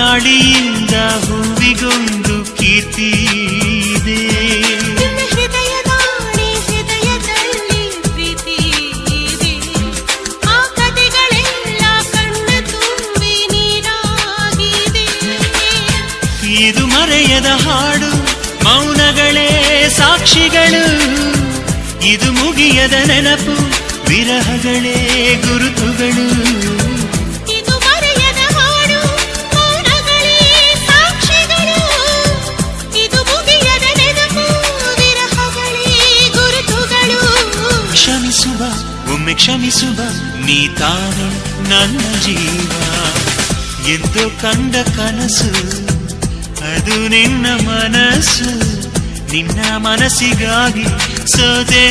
ಗಾಳಿಯಿಂದ ಹೂವಿಗೊಂದು ಕೀರ್ತಿ ಇದೆ. ಹೃದಯದಲ್ಲಿ ಪ್ರೀತಿ ಇದೆ. ಆ ಕಥೆಗಳೆಲ್ಲ ಕಣ್ಣ ತುಂಬಿ ನೀರಾಗಿದೆ. ಇದು ಮರೆಯದ ಹಾಡು, ಮೌನಗಳೇ ಸಾಕ್ಷಿಗಳು. ಇದು ಮುಗಿಯದ ನೆನಪು, ವಿರಹಗಳೇ ಗುರುತುಗಳು. ಇದು ಮರೆಯದ ಹಾಡು, ಮೌನಗಳೇ ಸಾಕ್ಷಿಗಳು. ಇದು ಮುಗಿಯದ ನೆನಪು, ವಿರಹಗಳೇ ಗುರುತುಗಳು. ಕ್ಷಮಿಸುವ, ಒಮ್ಮೆ ಕ್ಷಮಿಸುವ, ನೀ ತಾನೆ ನನ್ನ ಜೀವ. ಎಂದು ಕಂಡ ಕನಸು ಅದು ನಿನ್ನ ಮನಸ್ಸು. ನಿನ್ನ ಮನಸ್ಸಿಗಾಗಿ ಸೋದೆ.